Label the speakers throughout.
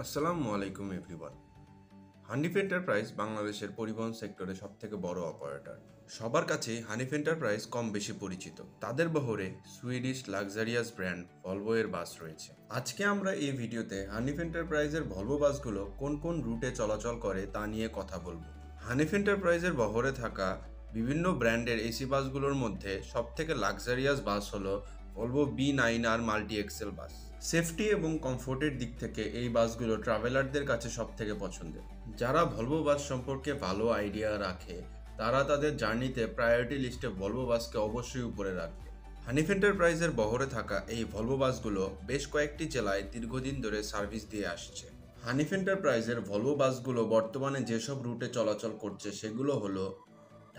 Speaker 1: আসসালামু আলাইকুম everyone. Hanif enterprise বাংলাদেশের পরিবহন সেক্টরে সবথেকে বড় অপারেটর। সবার কাছেই হানিফ এন্টারপ্রাইজ কম বেশি পরিচিত। তাদের বহরে সুইডিশ লাক্সারিয়াস ব্র্যান্ড ভলভো এর বাস রয়েছে। আজকে আমরা এই ভিডিওতে হানিফ এন্টারপ্রাইজের ভলভো বাসগুলো কোন কোন রুটে চলাচল করে তা নিয়ে কথা বলবো। হানিফ এন্টারপ্রাইজের বহরে থাকা বিভিন্ন ব্র্যান্ডের এসি বাসগুলোর মধ্যে সবথেকে লাক্সারিয়াস বাস হলো ভলভো B9R মাল্টি এক্সেল বাস। সেফটি এবং কমফোর্টের দিক থেকে এই বাসগুলো ট্রাভেলারদের কাছে সবথেকে পছন্দের। যারা ভলভো বাস সম্পর্কে ভালো আইডিয়া রাখে তারা তাদের জার্নিতে প্রায়োরিটি লিস্টে ভলভো বাসকে অবশ্যই উপরে রাখবে। হানিফ এন্টারপ্রাইজের বহরে থাকা এই ভলভো বাসগুলো বেশ কয়েকটি জেলায় দীর্ঘদিন ধরে সার্ভিস দিয়ে আসছে। হানিফ এন্টারপ্রাইজের ভলভো বাসগুলো বর্তমানে যেসব রুটে চলাচল করছে সেগুলো হলো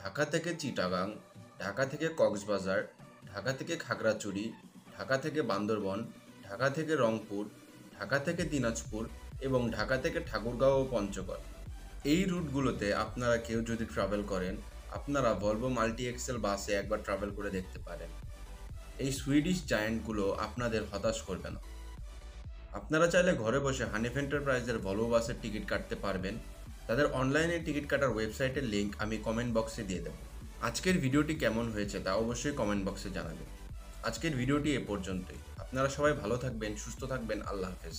Speaker 1: ঢাকা থেকে চিটাগাং, ঢাকা থেকে কক্সবাজার, ঢাকা থেকে খাগড়াছড়ি, ঢাকা থেকে বান্দরবন, ঢাকা থেকে রংপুর, ঢাকা থেকে দিনাজপুর এবং ঢাকা থেকে ঠাকুরগাঁও ও পঞ্চগড়। এই রুটগুলোতে আপনারা কেউ যদি ট্রাভেল করেন, আপনারা ভলভো মাল্টি এক্সেল বাসে একবার ট্রাভেল করে দেখতে পারেন। এই সুইডিশ জায়ান্টগুলো আপনাদের হতাশ করবে না। আপনারা চাইলে ঘরে বসে হানিফ এন্টারপ্রাইজের ভলভো বাসের টিকিট কাটতে পারবেন। তাদের অনলাইনে টিকিট কাটার ওয়েবসাইটের লিঙ্ক আমি কমেন্ট বক্সে দিয়ে দেবো। আজকের ভিডিওটি কেমন হয়েছে তা অবশ্যই কমেন্ট বক্সে জানাবেন। আজকের ভিডিওটি এ পর্যন্তই। আপনারা সবাই ভালো থাকবেন, সুস্থ থাকবেন। আল্লাহ হাফেজ।